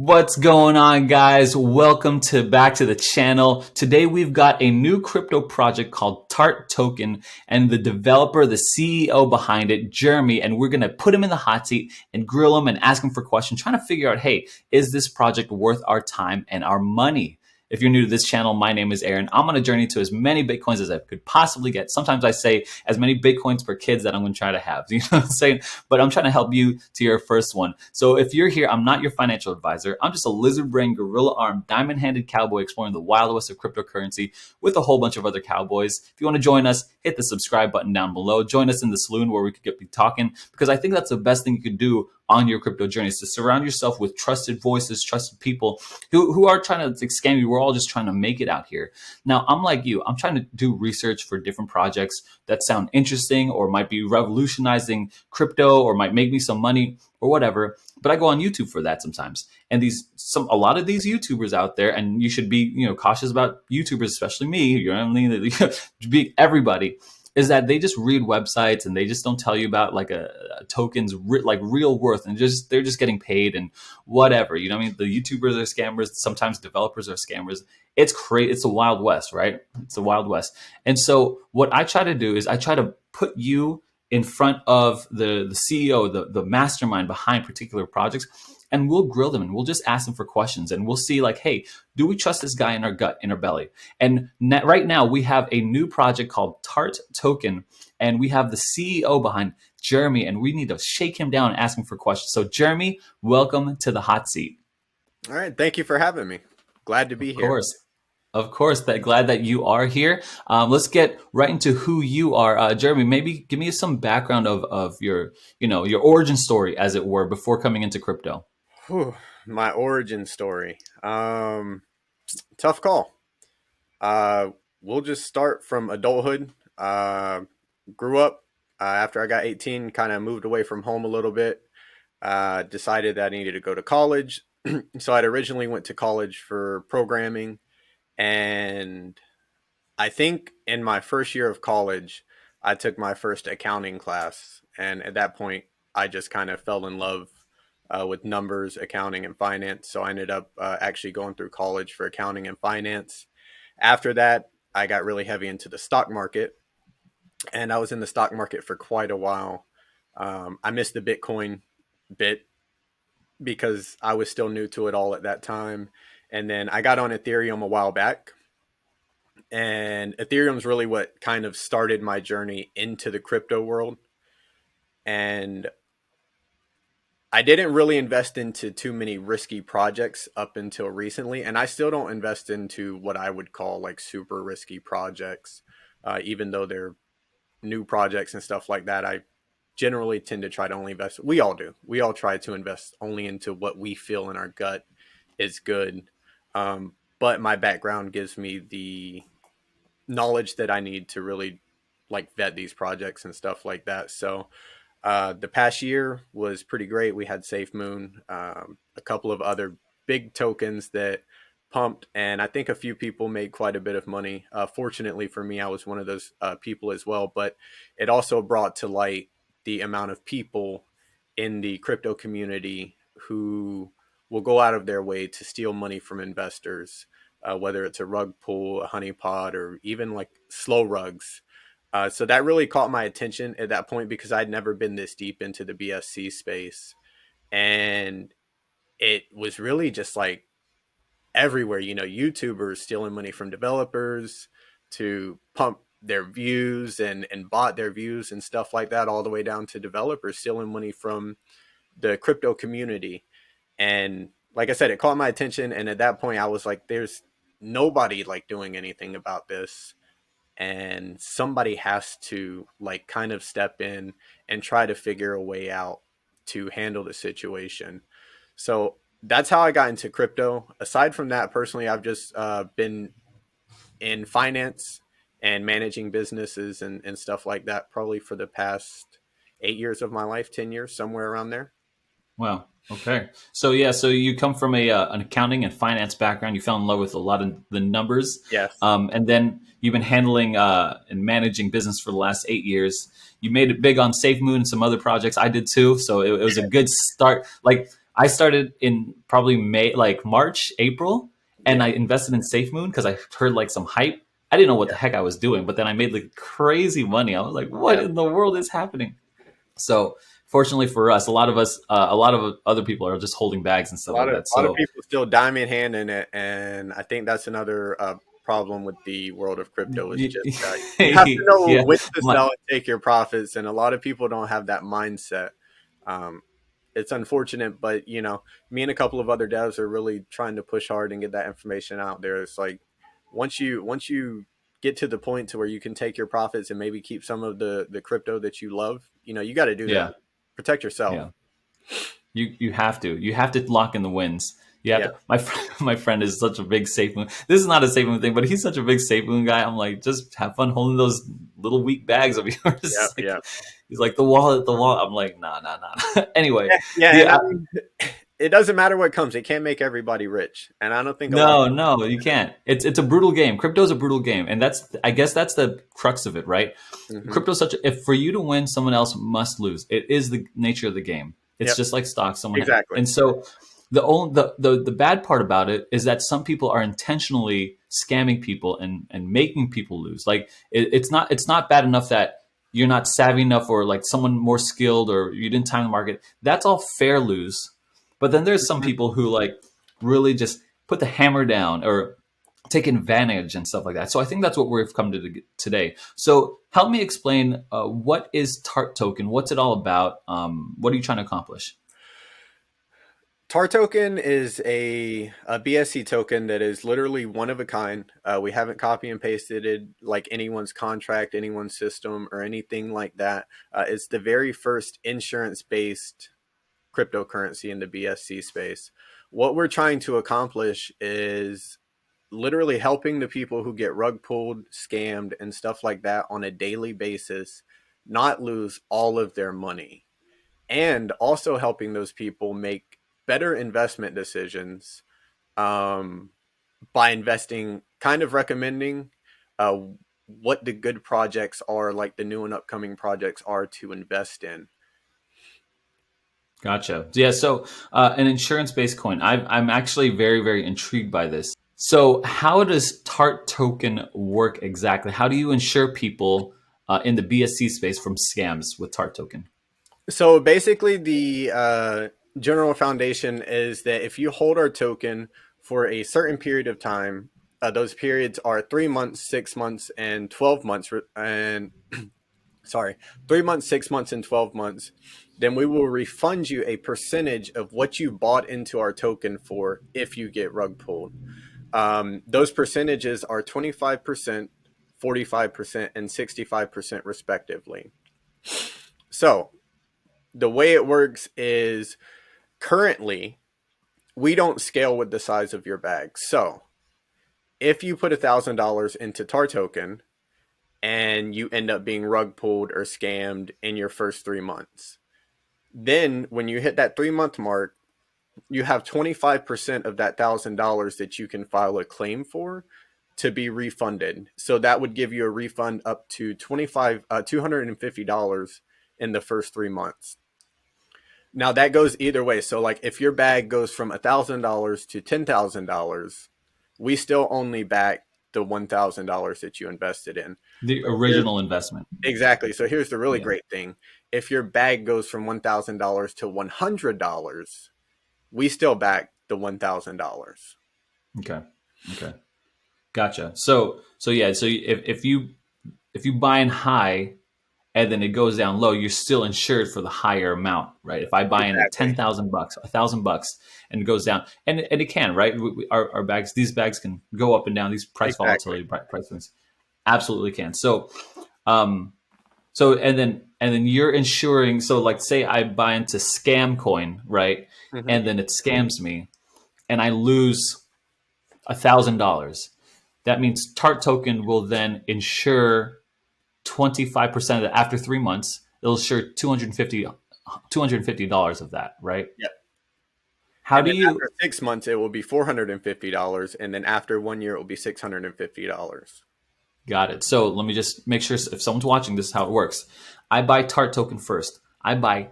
What's going on, guys? Welcome back to the channel. Today we've got a new crypto project called TARToken, and the developer, the CEO behind it, Jeremy, and we're gonna put him in the hot seat and grill him and ask him for questions, trying to figure out, hey, is this project worth our time and our money? If you're new to this channel, my name is Aaron. I'm on a journey to as many Bitcoins as I could possibly get. Sometimes I say as many Bitcoins per kids that I'm going to try to have. You know what I'm saying? But I'm trying to help you to your first one. So if you're here, I'm not your financial advisor. I'm just a lizard brain, gorilla armed, diamond handed cowboy exploring the wild west of cryptocurrency with a whole bunch of other cowboys. If you want to join us, hit the subscribe button down below. Join us in the saloon where we could be talking, because I think that's the best thing you could do on your crypto journey, is to surround yourself with trusted voices, trusted people who are trying to scam you. We're all just trying to make it out here. Now, I'm like you. I'm trying to do research for different projects that sound interesting or might be revolutionizing crypto or might make me some money or whatever. But I go on YouTube for that sometimes. And a lot of these YouTubers out there, and you should be, cautious about YouTubers, especially me. You know what I mean? Be everybody. Is that they just read websites and they just don't tell you about like a token's like real worth, and they're just getting paid and whatever. You know what I mean? The YouTubers are scammers. Sometimes developers are scammers. It's crazy. It's the Wild West, right? It's the Wild West. And so what I try to do is I try to put you in front of the CEO, the mastermind behind particular projects, and we'll grill them and we'll just ask them for questions, and we'll see like, hey, do we trust this guy in our gut, in our belly? And right now we have a new project called TARToken, and we have the CEO behind, Jeremy, and we need to shake him down and ask him for questions. So Jeremy, welcome to the hot seat. All right. Thank you for having me. Glad to be here. Of course, glad that you are here. Let's get right into who you are. Jeremy, maybe give me some background of your origin story, as it were, before coming into crypto. Whew, my origin story. Tough call. We'll just start from adulthood. Grew up after I got 18, kind of moved away from home a little bit. Decided that I needed to go to college. So I'd originally went to college for programming. And I think in my first year of college, I took my first accounting class. And at that point, I just kind of fell in love with numbers, accounting, and finance. So I ended up actually going through college for accounting and finance. After that, I got really heavy into the stock market. And I was in the stock market for quite a while. I missed the Bitcoin bit because I was still new to it all at that time. And then I got on Ethereum a while back. And Ethereum's really what kind of started my journey into the crypto world. And I didn't really invest into too many risky projects up until recently. And I still don't invest into what I would call like super risky projects, even though they're new projects and stuff like that. I generally tend to try to only invest. We all do. We all try to invest only into what we feel in our gut is good. But my background gives me the knowledge that I need to really like vet these projects and stuff like that. So the past year was pretty great. We had SafeMoon, a couple of other big tokens that pumped, and I think a few people made quite a bit of money. Fortunately for me, I was one of those people as well, but it also brought to light the amount of people in the crypto community who will go out of their way to steal money from investors, whether it's a rug pull, a honeypot, or even like slow rugs. So that really caught my attention at that point because I'd never been this deep into the BSC space. And it was really just like everywhere, YouTubers stealing money from developers to pump their views and bought their views and stuff like that, all the way down to developers stealing money from the crypto community. And like I said, it caught my attention. And at that point I was like, there's nobody like doing anything about this. And somebody has to like kind of step in and try to figure a way out to handle the situation. So that's how I got into crypto. Aside from that, personally, I've just been in finance and managing businesses and stuff like that, probably for the past 8 years of my life, 10 years, somewhere around there. Wow. Okay. So you come from an accounting and finance background. You fell in love with a lot of the numbers. Yes. And then you've been handling and managing business for the last 8 years. You made it big on SafeMoon and some other projects. I did too. So it was a good start. Like I started in probably May, like March, April, and Yeah, I invested in SafeMoon because I heard like some hype. I didn't know what yeah, the heck I was doing, but then I made like crazy money. I was like, what yeah. in the world is happening? So fortunately for us, a lot of other people are just holding bags and stuff like that. A lot of So people still diamond hand in it, and I think that's another problem with the world of crypto is just you have to know yeah, when to my, sell and take your profits, and a lot of people don't have that mindset. Um, it's unfortunate, but me and a couple of other devs are really trying to push hard and get that information out there. It's like once you get to the point to where you can take your profits and maybe keep some of the crypto that you love, you got to do yeah, that. Protect yourself. yeah. You have to lock in the wins. You have Yeah, to. My friend is such a big safe moon. This is not a safe moon thing, but he's such a big safe moon guy. I'm like, just have fun holding those little weak bags of yeah, yours. Like yeah. he's like the wallet, the wallet. I'm like, nah, nah, nah. Anyway, Yeah, the and I mean, it doesn't matter what comes. It can't make everybody rich, and I don't think a lot of no, no, you can't. It's a brutal game. Crypto's a brutal game, and I guess that's the crux of it, right? people. Crypto's such a, if for you to win, someone else must lose. It is the nature of the game. It's Yep, just like stocks. exactly. And so the bad part about it is that some people are intentionally scamming people and making people lose. Like it's not bad enough that you're not savvy enough or like someone more skilled or you didn't time the market. That's all fair lose. But then there's some Mhm. people who like really just put the hammer down or take advantage and stuff like that. So I think that's what we've come to today. So help me explain what is Tart Token? What's it all about? What are you trying to accomplish? TARToken is a BSC token that is literally one of a kind. We haven't copy and pasted it like anyone's contract, anyone's system, or anything like that. It's the very first insurance based cryptocurrency in the BSC space. What we're trying to accomplish is literally helping the people who get rug pulled, scammed, and stuff like that on a daily basis not lose all of their money, and also helping those people make better investment decisions um, by investing, kind of recommending uh, what the good projects are, like the new and upcoming projects are to invest in. Gotcha. Yeah. So an insurance-based coin. I'm actually very, very intrigued by this. So how does Tart Token work exactly? How do you insure people in the BSC space from scams with Tart Token? So basically, the general foundation is that if you hold our token for a certain period of time, those periods are 3 months, 6 months, and 12 months, and sorry, 3 months, 6 months, and 12 months, then we will refund you a percentage of what you bought into our token for if you get rug pulled. Those percentages are 25%, 45%, and 65% respectively. So the way it works is currently we don't scale with the size of your bag. So if you put $1,000 into TARToken and you end up being rug pulled or scammed in your first 3 months, then when you hit that 3 month mark, you have 25% of that $1,000 that you can file a claim for to be refunded. So that would give you a refund up to $250 in the first 3 months. Now that goes either way. So like if your bag goes from $1,000 to $10,000, we still only back the $1,000 that you invested in. The But here's, original investment. exactly. So here's the really Yeah. great thing. If your bag goes from $1,000 to $100, we still back the $1,000. Okay. Okay. Gotcha. So yeah. So if you buy in high and then it goes down low, you're still insured for the higher amount, right? If I buy in at Exactly. $10,000, $1,000, and it goes down, and it can, right? Our bags, these bags can go up and down. These price Exactly. volatility, price things, absolutely can. Um, and then you're insuring. So like, say I buy into scam coin, right? Hmm. And then it scams me, and I lose $1,000. That means Tart Token will then insure 25% of that after 3 months. It'll insure $250 of that, right? Yep. How And do then you after 6 months, it will be $450. And then after 1 year, it will be $650. got it? So let me just make sure if someone's watching this, is how it works. I buy Tart Token first. I buy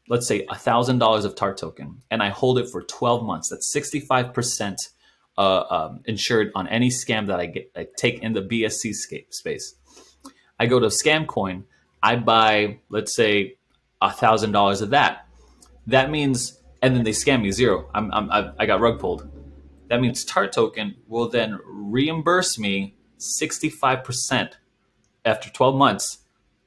let's say $1,000 of TART token, and I hold it for 12 months. That's 65% insured on any scam that I take in the BSC space. I go to Scamcoin, I buy, let's say, $1,000 of that. That means, and then they scam me zero. I got rug pulled. That means TARToken will then reimburse me 65% after 12 months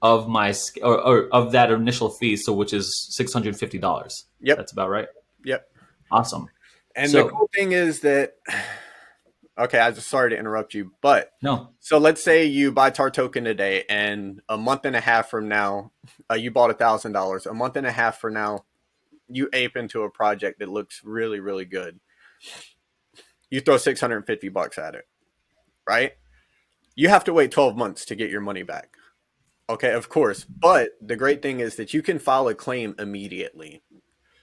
of my or of that initial fee, so which is $650. Yep. That's about right. Yep. Awesome. And the So cool thing is that, okay, I just sorry to interrupt you, but no, so let's say you buy TARToken today, and a month and a half from now, you bought $1,000. A month and a half from now, you ape into a project that looks really, really good. You throw $650 at it, right? You have to wait 12 months to get your money back. Okay, of course. But the great thing is that you can file a claim immediately.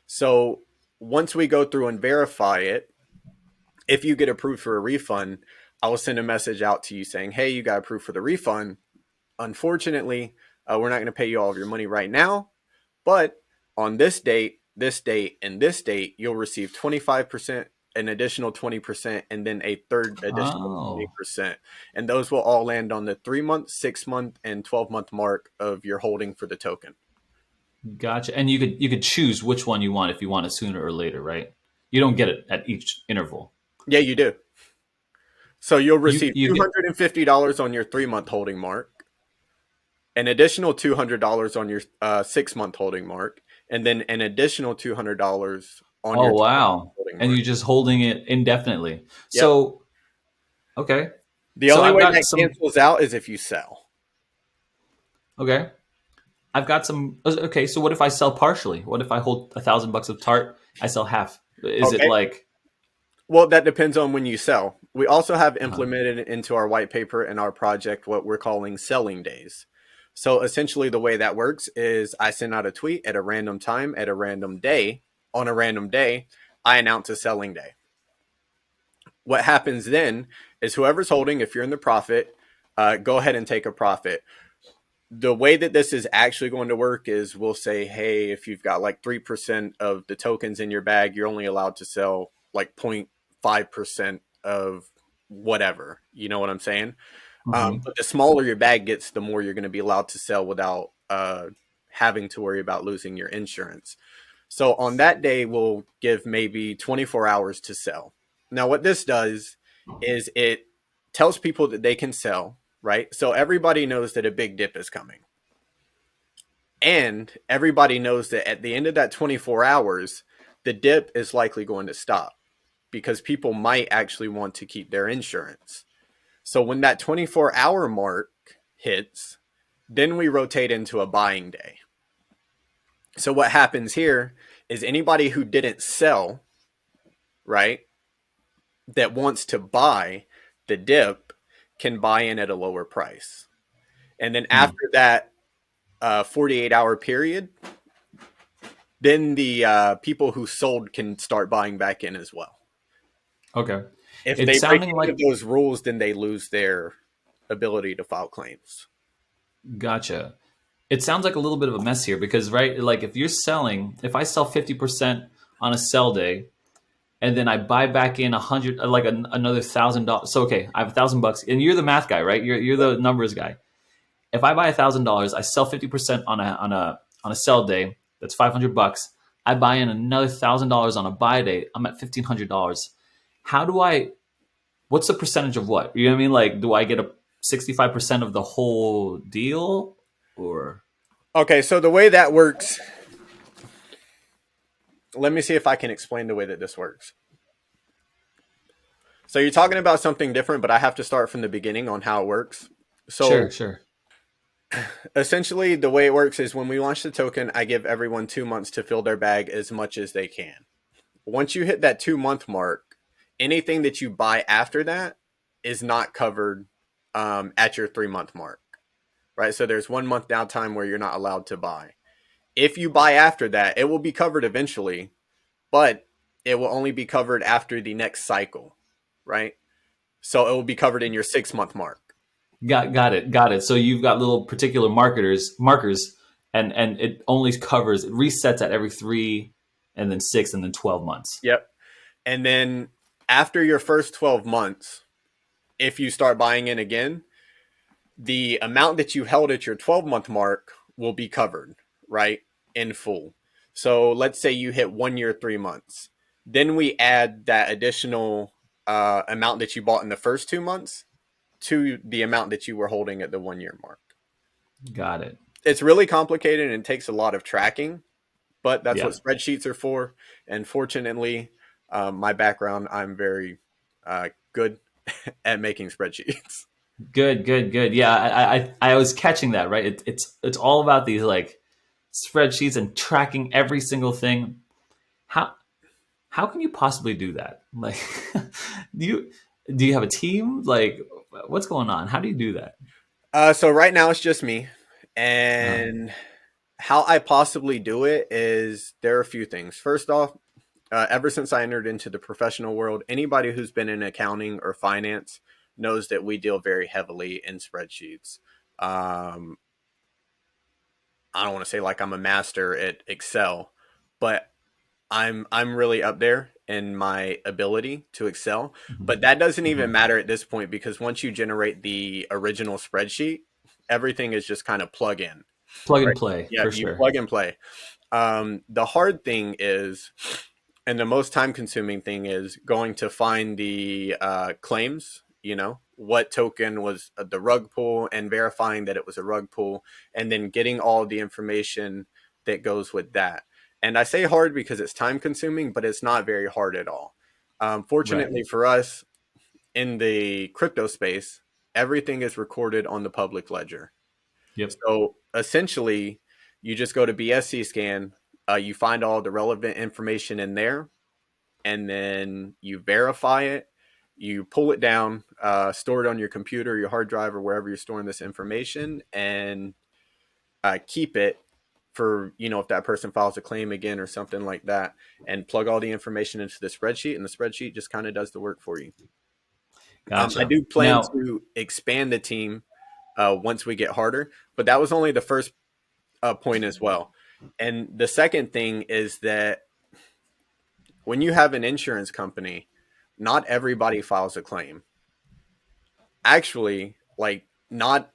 So once we go through and verify it, if you get approved for a refund, I will send a message out to you saying, hey, you got approved for the refund. Unfortunately, we're not going to pay you all of your money right now, but on this date, and this date, you'll receive 25%, an additional 20%, and then a third additional oh, 20%. And those will all land on the 3 month, 6 month, and 12-month mark of your holding for the token. gotcha. And you could choose which one you want if you want it sooner or later, right? You don't get it at each interval. Yeah, you do. So you'll You receive you get $250 on your 3 month holding mark, an additional $200 on your 6 month holding mark, and then an additional $200 on oh your 12 month wow, holding and mark. you're just holding it indefinitely. Yep. So okay, The so only I've way got that some. cancels out is if you sell. Okay, I've got some. Okay, so what if I sell partially? What if I hold $1,000 of Tart? I sell half. Is it Okay. like? Well, that depends on when you sell. We also have Uh, implemented into our white paper and our project what we're calling selling days. So essentially, the way that works is I send out a tweet at a random time, at a random day. On a random day, I announce a selling day. What happens then is whoever's holding, if you're in the profit, go ahead and take a profit. The way that this is actually going to work is we'll say, hey, if you've got like 3% of the tokens in your bag, you're only allowed to sell like 0.5% of whatever. You know what I'm saying? mhm. But the smaller your bag gets, the more you're going to be allowed to sell without having to worry about losing your insurance. So on that day, we'll give maybe 24 hours to sell. Now, what this does is it tells people that they can sell, right? So everybody knows that a big dip is coming. And everybody knows that at the end of that 24 hours, the dip is likely going to stop because people might actually want to keep their insurance. So when that 24-hour mark hits, then we rotate into a buying day. So what happens here is anybody who didn't sell, right, that wants to buy the dip can buy in at a lower price. And then Hmm. after that 48-hour period, then the people who sold can start buying back in as well. Okay, If it's they break sounding any like of those rules, then they lose their ability to file claims. gotcha. It sounds like a little bit of a mess here because right, like if you're selling, if I sell 50% on a sell day, and then I buy back in 100, like another $1,000. So okay, I have $1,000, and you're the math guy, right? You're the numbers guy. If I buy $1,000, I sell 50% on a sell day. That's $500. I buy in another $1,000 on a buy day. I'm at $1,500. How do I? What's the percentage of what? You know what I mean? Like, do I get a 65% of the whole deal, or? Okay, so the way that works, let me see if I can explain the way that this works. So you're talking about something different, but I have to start from the beginning on how it works. Sure, So sure. essentially, the way it works is when we launch the token, I give everyone 2 months to fill their bag as much as they can. Once you hit that 2 month mark, anything that you buy after that is not covered at your 3 month mark, right? So there's 1 month downtime where you're not allowed to buy. If you buy after that, it will be covered eventually, but it will only be covered after the next cycle, right? So it will be covered in your 6 month mark. Got it. So you've got little particular markers and it only covers, it resets at every 3 and then 6 and then 12 months. Yep. And then after your first 12 months, if you start buying in again, the amount that you held at your 12-month mark will be covered, right? In full. So let's say you hit 1 year, 3 months. Then we add that additional amount that you bought in the first 2 months to the amount that you were holding at the 1 year mark. Got it. It's really complicated and it takes a lot of tracking, but that's what Yeah. spreadsheets are for. And fortunately, my background, I'm very good at making spreadsheets. Good, good, good. Yeah, I was catching that, right? It's all about these like spreadsheets and tracking every single thing. How how can you possibly do that? Like, do you do you have a team? Like, what's going on? How do you do that? So right now it's just me. Uh, And how I possibly do it is there are a few things. First off, ever since I entered into the professional world, anybody who's been in accounting or finance knows that we deal very heavily in spreadsheets. Um, I don't want to say like I'm a master at Excel, but I'm really up there in my ability to Excel. mhm, But that doesn't even mhm. matter at this point because once you generate the original spreadsheet, everything is just kind of plug in, Plug and right? play Yeah, for you sure. plug and play. The hard thing is, and the most time consuming thing is going to find the claims, what token was the rug pull and verifying that it was a rug pull, and then getting all the information that goes with that. And I say hard because it's time consuming, but it's not very hard at all. Right. Fortunately for us in the crypto space, everything is recorded on the public ledger. Yep. So essentially, you just go to BSC scan, you find all the relevant information in there, and then you verify it. You pull it down, store it on your computer, your hard drive, or wherever you're storing this information, and keep it for if that person files a claim again or something like that, and plug all the information into the spreadsheet, and the spreadsheet just kind of does the work for you. I Gotcha. do plan Now, to expand the team once we get harder, but that was only the first point as well. And the second thing is that when you have an insurance company, not everybody files a claim. Actually, like not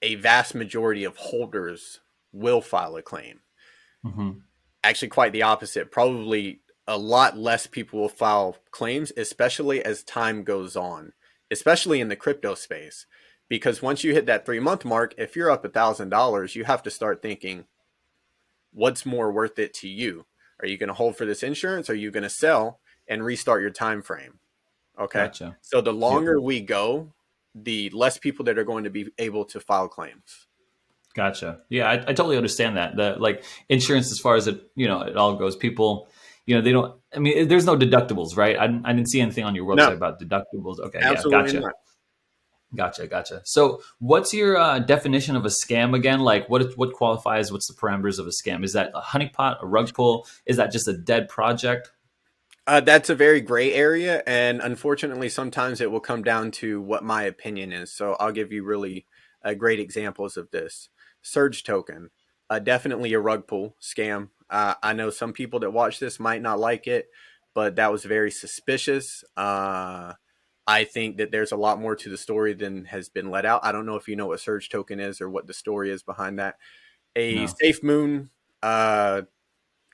a vast majority of holders will file a claim. mhm, Actually, quite the opposite. Probably a lot less people will file claims, especially as time goes on, especially in the crypto space. Because once you hit that 3 month mark, if you're up $1,000, you have to start thinking, what's more worth it to you? Are you going to hold for this insurance? Or are you going to sell and restart your time frame? Okay. gotcha. So the Yep. longer we go, the less people that are going to be able to file claims. Gotcha. Yeah, I totally understand that. The like insurance, as far as it all goes. People, they don't. I mean, there's no deductibles, right? I didn't see anything on your website No, about deductibles. Okay, yeah, absolutely gotcha, not. gotcha, gotcha. So, what's your definition of a scam again? Like, what qualifies? What's the parameters of a scam? Is that a honeypot, a rug pull? Is that just a dead project? That's a very gray area, and unfortunately, sometimes it will come down to what my opinion is. So I'll give you really great examples of this. Surge token, definitely a rug pull scam. I know some people that watch this might not like it, but that was very suspicious. I think that there's a lot more to the story than has been let out. I don't know if you know what Surge token is or what the story is behind that. A No. Safe Moon uh,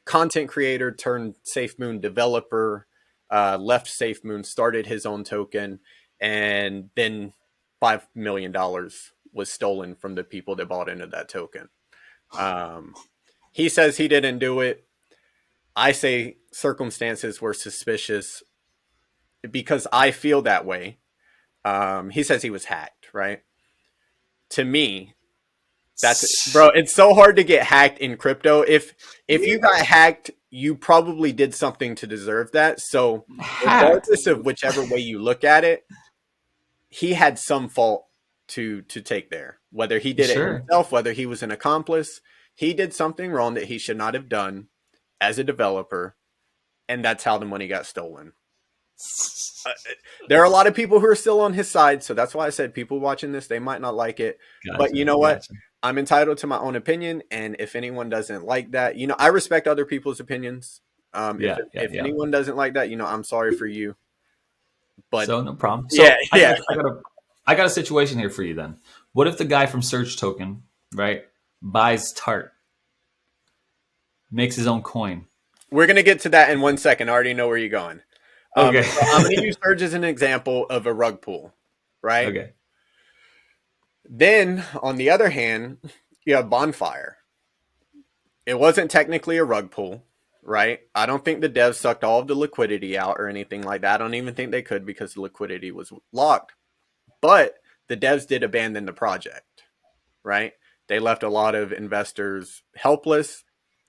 content creator turned Safe Moon developer, left Safe Moon, started his own token, and then $5 million was stolen from the people that bought into that token. Um, he says he didn't do it. I say circumstances were suspicious because I feel that way. He says he was hacked, right? To me, that's bro. It's so hard to get hacked in crypto. If you got hacked, you probably did something to deserve that. So, Hacked. regardless of whichever way you look at it, he had some fault to take there. Whether he did it Sure. himself, whether he was an accomplice, he did something wrong that he should not have done as a developer, and that's how the money got stolen. Uh, there are a lot of people who are still on his side, so that's why I said people watching this they might not like it. But Gotcha. you know what? Gotcha. I'm entitled to my own opinion, and if anyone doesn't like that, I respect other people's opinions. If Yeah, yeah, if yeah. anyone doesn't like that, I'm sorry for you. But So no problem. yeah, So yeah, I got a situation here for you then. What if the guy from Surge Token, right, buys Tart, makes his own coin? we're gonna get to that in 1 second. I already know where you're going. Okay. So I'm gonna use Surge as an example of a rug pull, right? Okay. Then on the other hand, you have Bonfire. It wasn't technically a rug pull, right? I don't think the devs sucked all of the liquidity out or anything like that. I don't even think they could because the liquidity was locked. But the devs did abandon the project, right? They left a lot of investors helpless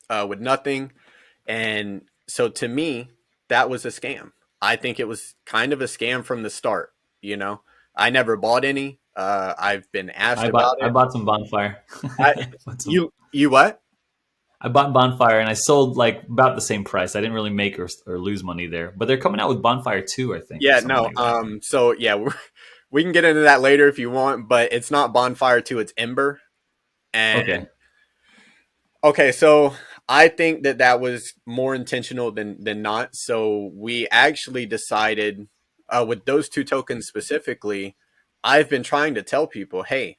with nothing. And so to me, that was a scam. I think it was kind of a scam from the start. You know, I never bought any. I've been asked about I it. bought some Bonfire. I, Bought some- you what? I bought Bonfire and I sold like about the same price. I didn't really make or lose money there. But they're coming out with Bonfire 2, I think, or Yeah, something no. like that. So yeah, we can get into that later if you want, but it's not Bonfire 2, it's Ember. And Okay. okay, so I think that that was more intentional than not. So we actually decided with those two tokens specifically, I've been trying to tell people, hey,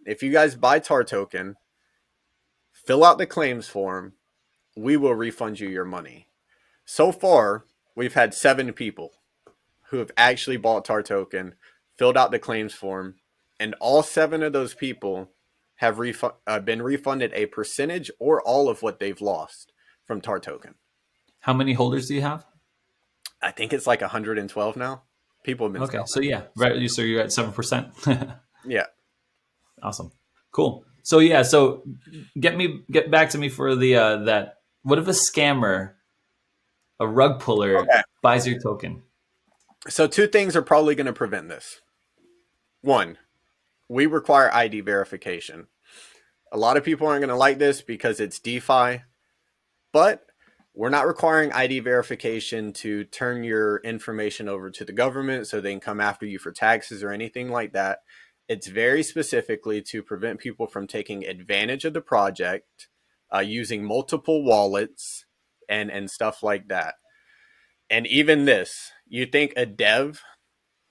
if you guys buy TARToken, fill out the claims form, we will refund you your money. So far, we've had 7 people who have actually bought TARToken, filled out the claims form, and all 7 of those people have been refunded a percentage or all of what they've lost from TARToken. How many holders do you have? I think it's like 112 now. People have been Okay. selling So it. yeah, So right. So you're at 7%. yeah, Awesome. Cool. So yeah, so get back to me for the that what if a scammer, a rug puller okay. buys your token? So 2 things are probably going to prevent this. One, we require ID verification. A lot of people aren't going to like this because it's DeFi, but we're not requiring ID verification to turn your information over to the government so they can come after you for taxes or anything like that. It's very specifically to prevent people from taking advantage of the project, using multiple wallets and stuff like that. And even this, you think a dev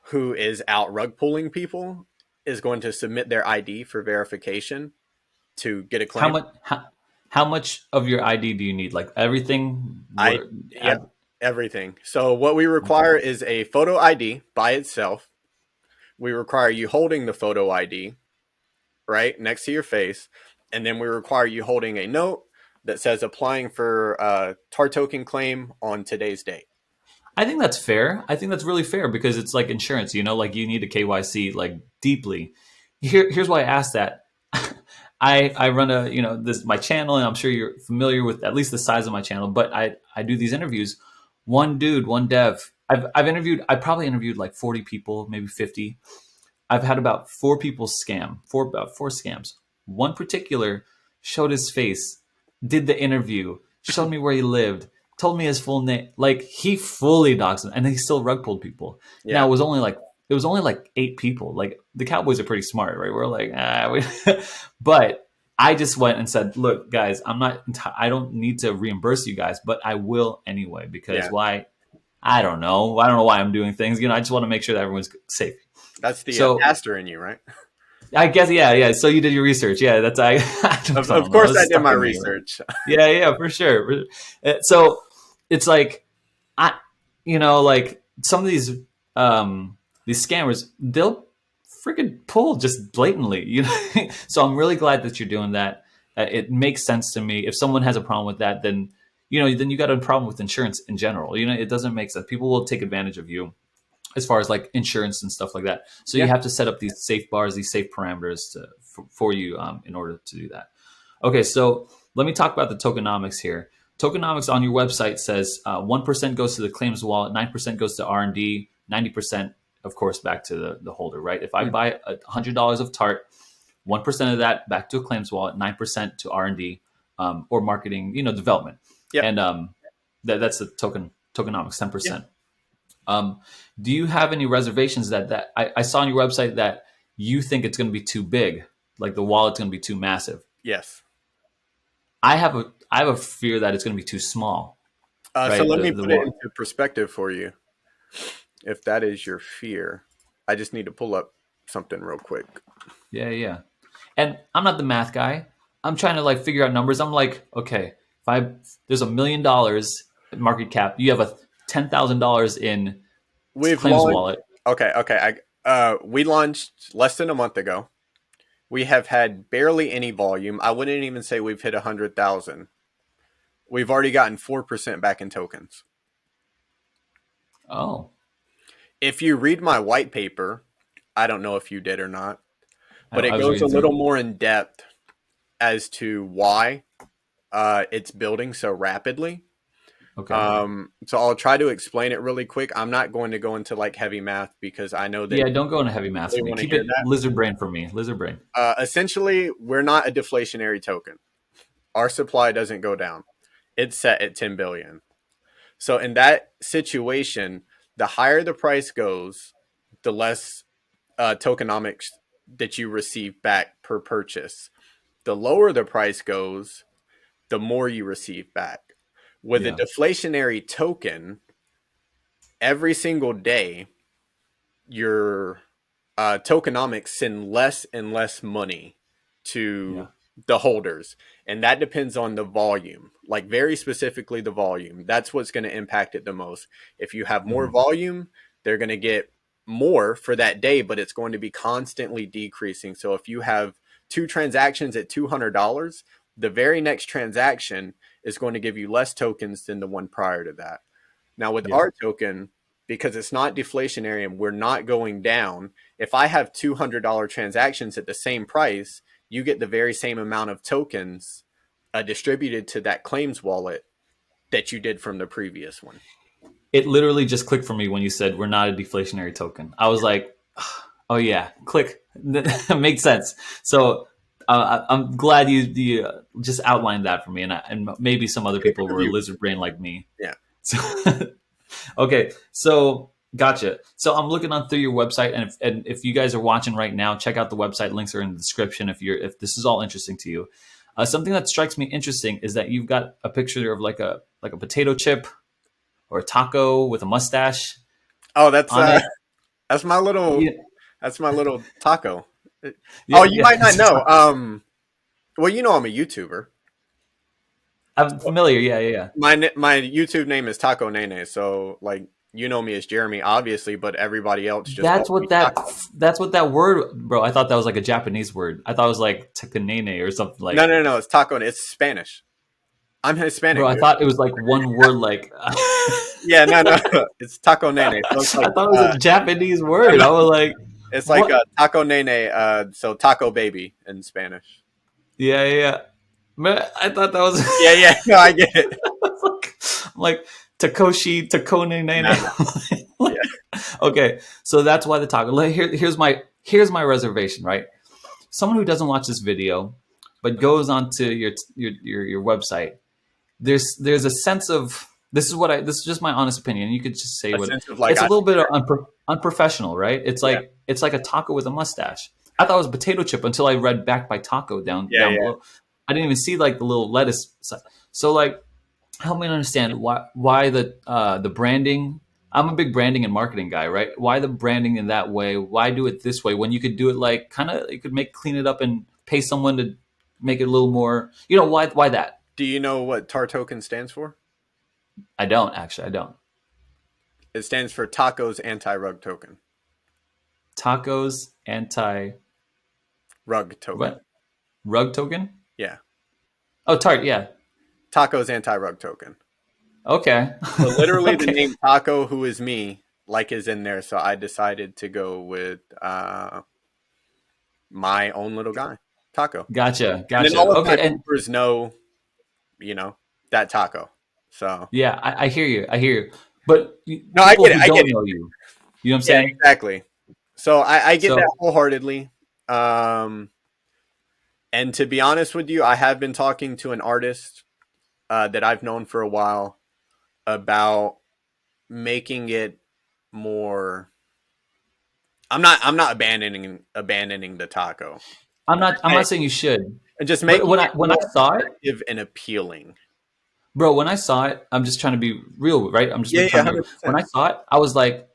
who is out rug pulling people is going to submit their ID for verification to get a How claim? much how much of your ID do you need? Like everything I where yeah, everything. So what we require is a photo ID by itself. We require you holding the photo ID right next to your face, and then we require you holding a note that says applying for a TARToken claim on today's date. I think that's fair. I think that's really fair because it's like insurance, like you need a KYC like deeply. Here's why I asked that. I run a, this my channel and I'm sure you're familiar with at least the size of my channel, but I do these interviews. One dude, one dev. I probably interviewed like 40 people, maybe 50. I've had about 4 people scam, about 4 scams. One particular showed his face, did the interview, showed me where he lived, told me his full name. Like he fully doxed him, and he still rug pulled people. Now Yeah, it was only like 8 people. Like the Cowboys are pretty smart, right? We're like, but I just went and said, look, guys, I don't need to reimburse you guys, but I will anyway because yeah. why? I don't know. I don't know why I'm doing things. I just want to make sure that everyone's safe. That's the So pastor in you, right? I guess, yeah, yeah. So you did your research. Yeah, that's I Of don't know. course, I It's did stuck my in me. Right? research. Yeah, yeah, for sure. So it's like I, like some of these scammers, they'll freaking pull just blatantly. So I'm really glad that you're doing that. It makes sense to me. If someone has a problem with that, then then you got a problem with insurance in general. It doesn't make sense. People will take advantage of you as far as like insurance and stuff like that. So you Yeah, have to set up these safe bars, these safe parameters for you in order to do that. Okay, so let me talk about the tokenomics here. Tokenomics on your website says 1% goes to the claims wallet, 9% goes to R&D, 90%, of course, back to the holder, right? If I mm, buy $100 of Tart, 1% of that back to a claims wallet, 9% to R&D or marketing, development. yeah, And that's the tokenomics, yeah. 10%. Um, do you have any reservations that I saw on your website that you think it's going to be too big? Like the wallet's going to be too massive. Yes. I have a fear that it's going to be too small, So right? let me The put it wallet. into perspective for you. If that is your fear, I just need to pull up something real quick. Yeah, yeah. And I'm not the math guy. I'm trying to like figure out numbers. I'm like, okay, if I there's $1 million market cap, you have a $10,000 in We've claims launched. wallet. Okay, okay. We launched less than a month ago. We have had barely any volume. I wouldn't even say we've hit 100,000. We've already gotten 4% back in tokens. Oh, If you read my white paper, I don't know if you did or not, but I it was goes a reading through. little more in depth as to why it's building so rapidly. Okay. So I'll try to explain it really quick. I'm not going to go into like heavy math because I know that Yeah, don't go into heavy math they for me. want to Keep hear it that. lizard brain for me. Lizard brain. Essentially, we're not a deflationary token. Our supply doesn't go down. It's set at 10 billion. So in that situation, the higher the price goes, the less tokenomics that you receive back per purchase. The lower the price goes, the more you receive back. With a Yeah. deflationary token, every single day, your tokenomics send less and less money Yeah. to the holders. And that depends on the volume, like very specifically the volume. That's what's going to impact it the most. If you have more Hmm. volume, they're going to get more for that day, but it's going to be constantly decreasing. So if you have two transactions at $200, the very next transaction is going to give you less tokens than the one prior to that. Now, with Yeah. our token, because it's not deflationary and we're not going down, if I have $200 transactions at the same price, you get the very same amount of tokens distributed to that claims wallet that you did from the previous one. It literally just clicked for me when you said we're not a deflationary token. I was like, oh yeah, click. That makes sense. So I'm glad you just outlined that for me, and maybe some other Great people were review. lizard brain like me. Yeah. So, okay, so gotcha. So I'm looking on through your website, and if you guys are watching right now, check out the website. Links are in the description if this is all interesting to you. Something that strikes me interesting is that you've got a picture of like a potato chip or a taco with a mustache Oh, on it. that's my little Yeah, that's my little taco. Oh, yeah, you yeah. might not know. Well, you know I'm a YouTuber. I'm familiar. Yeah, yeah, yeah. My YouTube name is Taco Nene, so like you know me as Jeremy, obviously, but everybody else just That's calls me what that Taco. that's what that word, bro. I thought that was like a Japanese word. I thought it was like tekanene or something No, like. no, no, it's taco. It's Spanish. I'm Bro, Hispanic, I dude. thought it was like one word. Like, Yeah, no, no, it's taco nene. So it's I thought it was a Japanese no, word. no, I was like, it's like what? taco nene. So taco baby in Spanish. Yeah, yeah, yeah. Man, I thought that was. Yeah, yeah, no, I get it. I'm like Takoshi Takone No, Nene. no, yeah, Okay, so that's why the taco. Here's my reservation. Right, someone who doesn't watch this video, but goes onto your website. There's a sense of this is just my honest opinion. You could just say a what sense of like it's a I little bit of unprofessional, right? yeah, It's like a taco with a mustache. I thought it was a potato chip until I read back by taco yeah, down yeah. below. I didn't even see like the little lettuce. So like, help me understand why the branding. I'm a big branding and marketing guy, right? Why the branding in that way? Why do it this way when you could do it like kind of you could clean it up and pay someone to make it a little more. Why that? Do you know what TARToken stands for? I don't actually. I don't. It stands for Tacos Anti Rug Token. Tacos anti Rug token. what? Rug token? Yeah, Oh, Tart. Yeah. Tacos Anti Rug Token. Okay. So literally, the Okay. name Taco, who is me, like is in there. So I decided to go with my own little guy, Taco. Gotcha. And then Gotcha. all of my Okay. And viewers know, you know, that Taco. So yeah, I hear you. I hear you. But no, I people get it. who I get don't it. know you know what I'm Yeah, saying? exactly. So I get that So wholeheartedly. Um, and to be honest with you, I have been talking to an artist that I've known for a while about making it more. I'm not abandoning the taco. I'm Hey, not saying you should, and just but making it when I more saw it, attractive and appealing. bro, when I saw it, I'm just trying to be real, right? I'm just Yeah, trying yeah, to be real. When 100%. I saw it, I was like,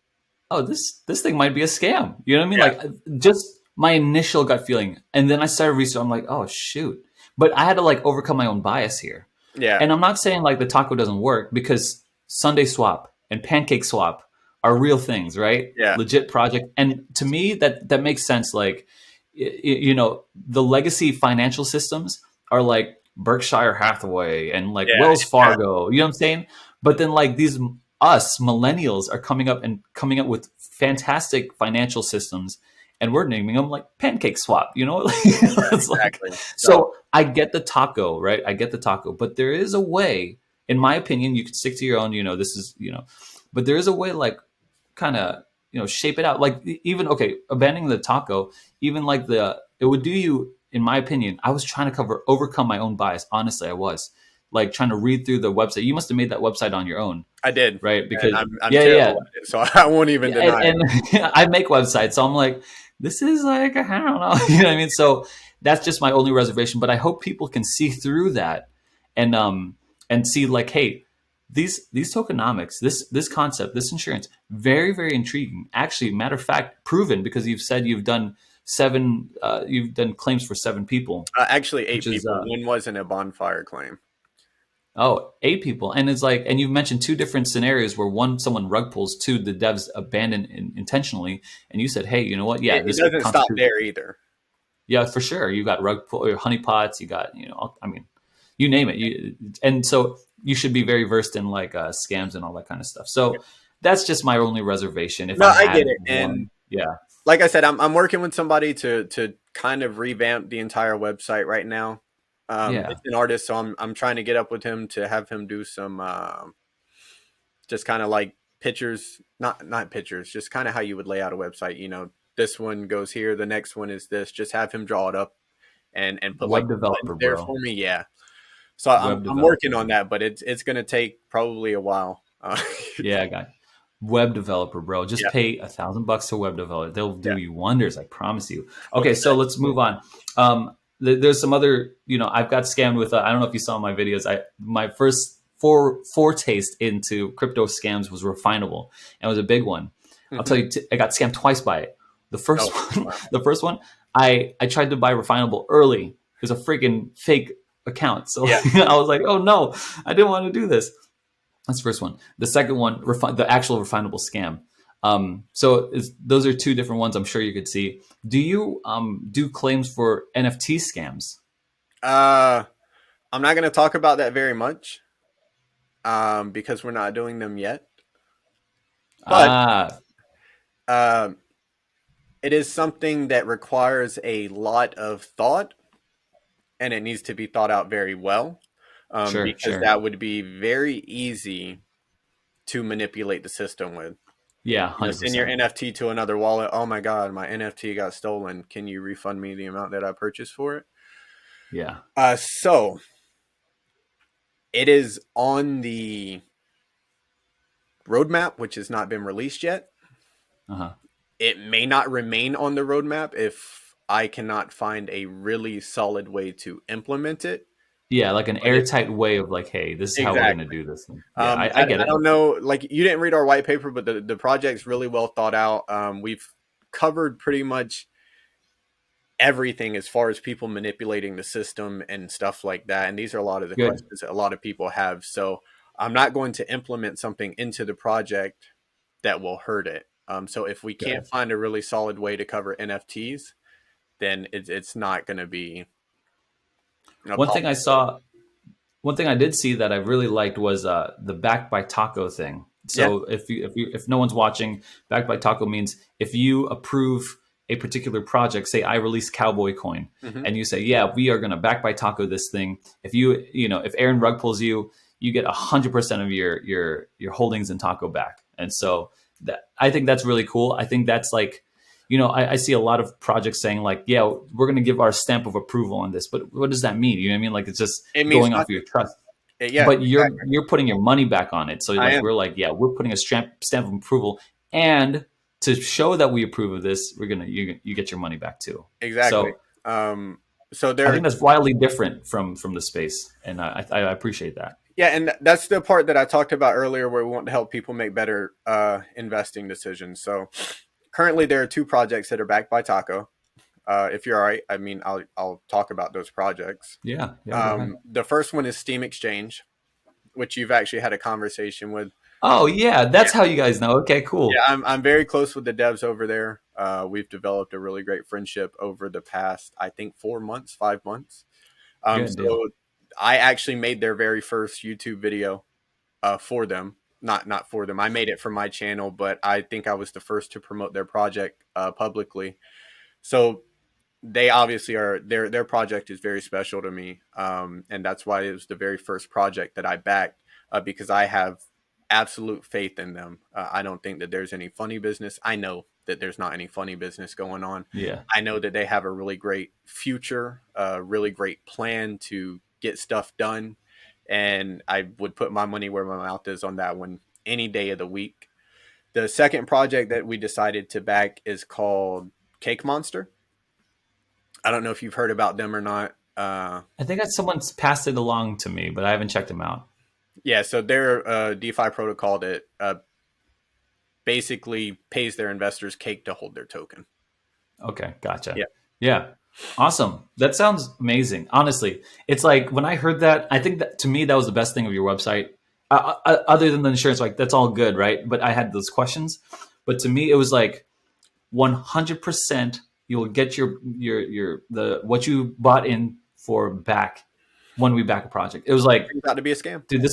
oh, this thing might be a scam. You know what I mean? Yeah, Like just my initial gut feeling, and then I started researching. I'm like, oh shoot! But I had to like overcome my own bias here. yeah, And I'm not saying like the taco doesn't work because Sunday Swap and Pancake Swap are real things, right? yeah, Legit project. And to me, that makes sense. Like, you know, the legacy financial systems are like Berkshire Hathaway and like yeah, Wells yeah. Fargo. You know what I'm saying? But then like these us millennials are coming up with fantastic financial systems, and we're naming them like Pancake Swap. You know, it's like Exactly. So, so. I get the taco, right? I get the taco, but there is a way, in my opinion, you can stick to your own. You know, this is but there is a way, like kind of shape it out. Like even okay, abandoning the taco, even like the it would do you, in my opinion. I was trying to overcome my own bias. Honestly, I was like trying to read through the website. You must have made that website on your own, I did, right? and Because I'm yeah, yeah, terrible at it, so I won't even yeah, deny it. and I make websites, so I'm like, this is like I don't know, you know what I mean? So that's just my only reservation. But I hope people can see through that and see like, hey, these tokenomics, this concept, this insurance, very very intriguing. Actually, matter of fact, proven because you've said you've done claims for 7 people, Actually, which eight is people. One wasn't a bonfire claim. oh, 8 people. And it's like, and you've mentioned two different scenarios where one, someone rug pulls, two, the devs abandon intentionally. And you said, hey, you know what? Yeah, It this doesn't stop constitutes, there either. yeah, for sure. You got rug pull or honeypots, you got, I mean, you name it. And so you should be very versed in like scams and all that kind of stuff. So that's just my only reservation. If No, I I get had it, and one, yeah, like I said, I'm working with somebody to kind of revamp the entire website right now. yeah, It's an artist, so I'm trying to get up with him to have him do some just kind of like pictures, not pictures, just kind of how you would lay out a website. You know, this one goes here, the next one is this. Just have him draw it up and put like web buttons developer, there bro. for me. Yeah, so Web I'm working developer. on that, but it's gonna take probably a while. Yeah, I got web developer, bro. Just Yeah, pay $1,000 to a web developer. They'll yeah. do you wonders. I promise you. What's Okay, so that? let's move on. There's some other, I've got scammed with. I don't know if you saw my videos. My first foretaste into crypto scams was Refinable, and it was a big one. I'll tell Hmm. you, I got scammed twice by it. The first Oh, one, wow. the first one, I tried to buy Refinable early. It was a freaking fake account, so Yeah. I was like, oh no, I didn't want to do this. That's the first one. The second one, the actual refinable scam. Those are two different ones. I'm sure you could see. Do you do claims for NFT scams? Uh, I'm not going to talk about that very much because we're not doing them yet. But Ah, um, it is something that requires a lot of thought and it needs to be thought out very well sure, because sure. that would be very easy to manipulate the system with. Yeah, You know, hundred send your percent. NFT to another wallet. Oh my God, my NFT got stolen. Can you refund me the amount that I purchased for it? Yeah. So it is on the roadmap, which has not been released yet. Uh huh. It may not remain on the roadmap if I cannot find a really solid way to implement it. Yeah, like an But it airtight way of like, hey, this is how we're gonna exactly. do this. Yeah, I get I it. don't know. Like you didn't read our white paper, but the project's really well thought out. We've covered pretty much everything as far as people manipulating the system and stuff like that. And these are a lot of the Good. questions that a lot of people have. So I'm not going to implement something into the project that will hurt it. So if we can't Good. find a really solid way to cover NFTs, then it's not going to be a One thing I possibility. saw One thing I did see that I really liked was the back by taco thing. Yeah. So if no one's watching, back by taco means if you approve a particular project, say I release Cowboy Coin, Hmm. and you say, yeah, we are going to back by taco this thing. If if Aaron Rug pulls you, you get 100% of your holdings in taco back. And so I think that's really cool. I think that's like, I see a lot of projects saying like, yeah, we're going to give our stamp of approval on this, but what does that mean? You know what I mean? Like it's just It means going off of your nothing. trust, Yeah, but exactly. you're putting your money back on it. So I like am. we're like, yeah, we're putting a stamp of approval, and to show that we approve of this, you get your money back too. Exactly. So So I there, think that's wildly different from the space, and I appreciate that. yeah, and that's the part that I talked about earlier, where we want to help people make better investing decisions. So currently, there are two projects that are backed by Taco. If you're all right, I mean, I'll talk about those projects. Yeah, yeah, go ahead. The first one is Steam Exchange, which you've actually had a conversation with. Oh yeah, Yeah, that's how you guys know. Okay, yeah, cool. I'm very close with the devs over there. We've developed a really great friendship over the past, I think, 4 months, 5 months. Good deal. So I actually made their very first YouTube video for them. Not for them. I made it for my channel, but I think I was the first to promote their project publicly. So they obviously are, their project is very special to me, and that's why it was the very first project that I backed, because I have absolute faith in them. I don't think that there's any funny business. I know that there's not any funny business going on. Yeah. I know that they have a really great future, a really great plan to get stuff done, and I would put my money where my mouth is on that one any day of the week. The second project that we decided to back is called Cake Monster. I don't know if you've heard about them or not. I think that someone's passed it along to me, but I haven't checked them out. Yeah, so they're a DeFi protocol that basically pays their investors cake to hold their token. Okay, gotcha. Yeah, Yeah. Awesome. That sounds amazing. Honestly, it's like when I heard that, I think that to me, that was the best thing of your website. Other than the insurance, like that's all good, right? But I had those questions. But to me, it was like 100% you'll get your the what you bought in for back when we back a project. It was like, turns out to be a scam. dude,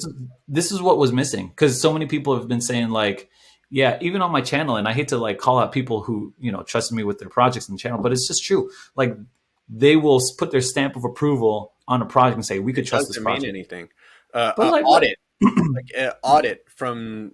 this is what was missing, because so many people have been saying like, yeah, even on my channel, and I hate to like call out people who trusted me with their projects in the channel, but it's just true. Like they will put their stamp of approval on a project and say we could It trust this doesn't mean project, anything. but like what? Audit, like an audit from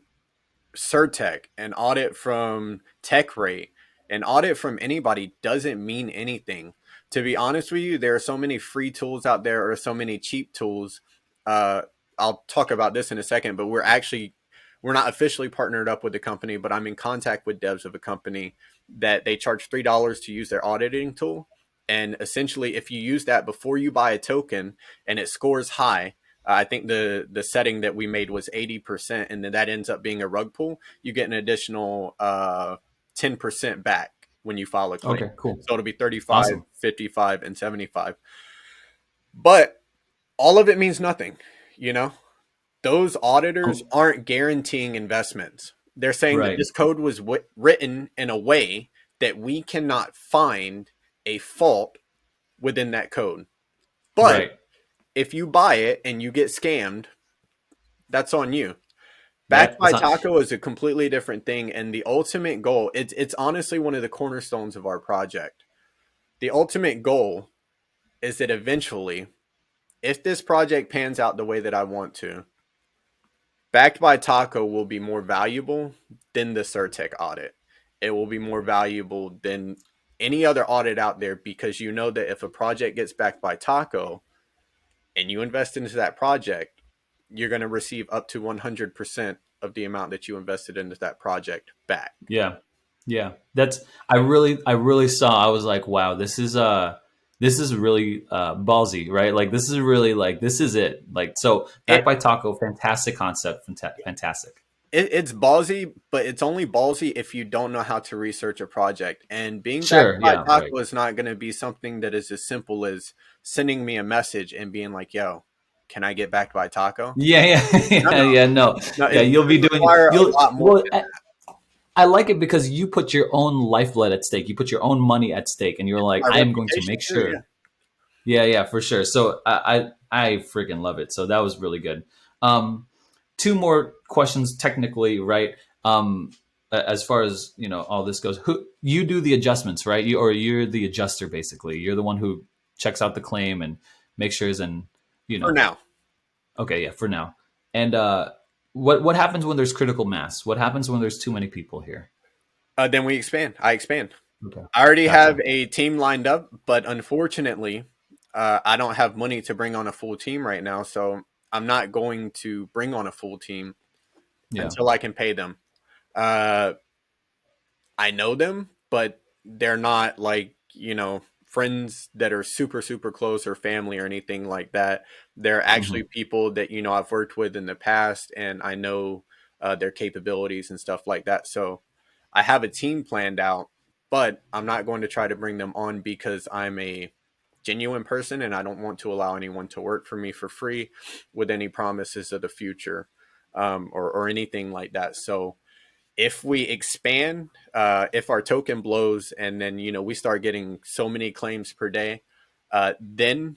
Surtech, an audit from Tech Rate, an audit from anybody doesn't mean anything. To be honest with you, there are so many free tools out there, or so many cheap tools. Uh, I'll talk about this in a second, but we're not officially partnered up with the company, but I'm in contact with devs of a company that they charge $3 to use their auditing tool. And essentially, if you use that before you buy a token and it scores high, I think the setting that we made was 80%, and then that ends up being a rug pull. You get an additional 10% back when you file a claim. Okay, cool, So it'll be 35, awesome. 55, and 75. But all of it means nothing, you know? Those auditors aren't guaranteeing investments. They're saying that Right, this code was written in a way that we cannot find a fault within that code. But right. if you buy it and you get scammed, that's on you. Backed That's by not. Taco is a completely different thing, and the ultimate goal, it's honestly one of the cornerstones of our project. The ultimate goal is that eventually, if this project pans out the way that I want to, Backed by Taco will be more valuable than the Certec audit. It will be more valuable than any other audit out there, because you know that if a project gets backed by Taco and you invest into that project, you're going to receive up to 100% of the amount that you invested into that project back. Yeah, yeah. That's I really saw. I was like, wow, this is really ballsy, right? Like this is really like this is it. Like so, back It by Taco, fantastic concept, fantastic. it's ballsy, but it's only ballsy if you don't know how to research a project. And being backed Sure, by yeah, right. Taco is not going to be something that is as simple as sending me a message and being like, "Yo, can I get backed by Taco?" Yeah, yeah, No, yeah, no, yeah. No, no. yeah. It's You'll going be to doing. require a You'll lot more. well. I like it because you put your own lifeblood at stake. You put your own money at stake, and you're like, My I am going to reputation make too. Yeah. sure. Yeah, yeah, for sure. So I freaking love it. So that was really good. Two more questions, technically, right? As far as all this goes, who you do the adjustments, right? You're the adjuster, basically. You're the one who checks out the claim and makes sure it's in, you For know. now, Okay, yeah, for now. And what happens when there's critical mass? What happens when there's too many people here? then we expand. I expand. Okay, I already have gotcha. a team lined up, but unfortunately, I don't have money to bring on a full team right now. So I'm not going to bring on a full team Yeah, until I can pay them. Uh, I know them, but they're not like, friends that are super, super close or family or anything like that. They're Hmm. actually people that, I've worked with in the past and I know their capabilities and stuff like that. So I have a team planned out, but I'm not going to try to bring them on because I'm a genuine person and I don't want to allow anyone to work for me for free with any promises of the future or anything like that. So if we expand, if our token blows and then, we start getting so many claims per day, then,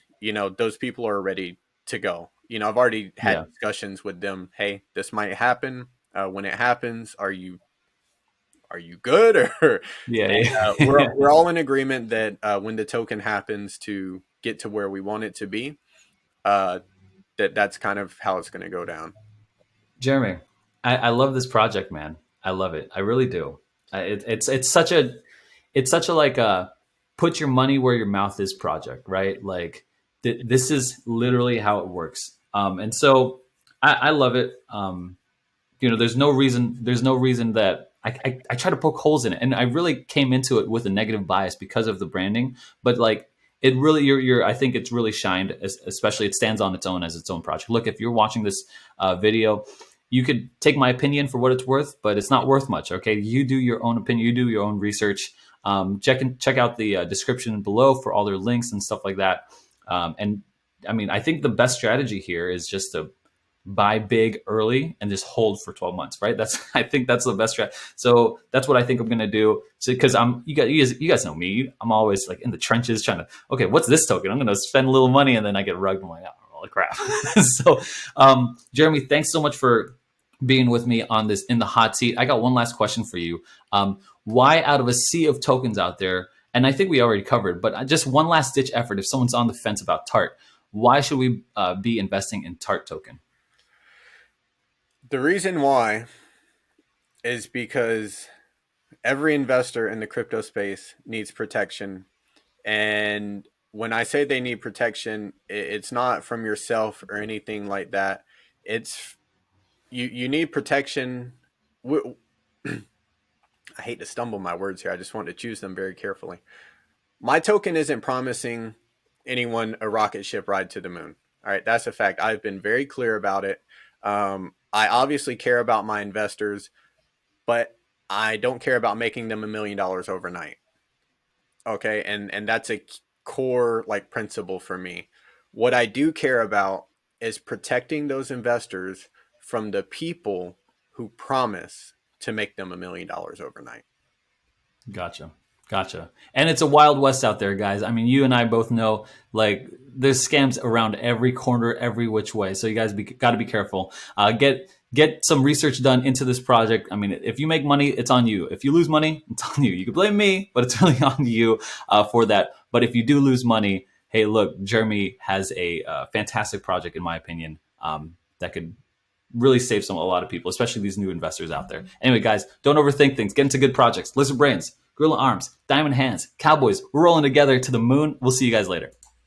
those people are ready to go. I've already had Yeah. discussions with them. Hey, this might happen. When it happens, are you good? Or Yeah. we're Yeah. we're all in agreement that when the token happens to get to where we want it to be, uh, that's kind of how it's going to go down. Jeremy, I love this project, man. I love it. I really do. It's such a like a put your money where your mouth is project, right? Like this is literally how it works. And so I love it. There's no reason that I try to poke holes in it, and I really came into it with a negative bias because of the branding. But like it really, you're I think it's really shined, especially it stands on its own as its own project. Look, if you're watching this video, you could take my opinion for what it's worth, but it's not worth much. Okay, you do your own opinion, you do your own research. Check out the description below for all their links and stuff like that. And I mean, I think the best strategy here is just to buy big early and just hold for 12 months, right? That's I think that's the best strat. So that's what I think I'm gonna do. So because you guys know me. I'm always like in the trenches trying to, okay, what's this token? I'm gonna spend a little money and then I get rugged. I'm like, oh, holy crap. So Jeremy, thanks so much for being with me on this in the hot seat. I got one last question for you. Why out of a sea of tokens out there, and I think we already covered, but just one last ditch effort, if someone's on the fence about Tart, why should we be investing in Tart token? The reason why is because every investor in the crypto space needs protection. And when I say they need protection, it's not from yourself or anything like that. It's you need protection. I hate to stumble my words here. I just want to choose them very carefully. My token isn't promising anyone a rocket ship ride to the moon. All right, that's a fact. I've been very clear about it. I obviously care about my investors, but I don't care about making them $1 million overnight. Okay, and that's a core like principle for me. What I do care about is protecting those investors from the people who promise to make them $1 million overnight. Gotcha. Gotcha. And it's a wild west out there, guys. I mean, you and I both know like there's scams around every corner, every which way. So you guys got to be careful. Get some research done into this project. I mean, if you make money, it's on you. If you lose money, it's on you. You can blame me, but it's really on you for that. But if you do lose money, hey, look, Jeremy has a fantastic project, in my opinion, that could really save a lot of people, especially these new investors out there. Anyway, guys, don't overthink things. Get into good projects. Lizard Brains, Gorilla Arms, Diamond Hands, Cowboys. We're rolling together to the moon. We'll see you guys later.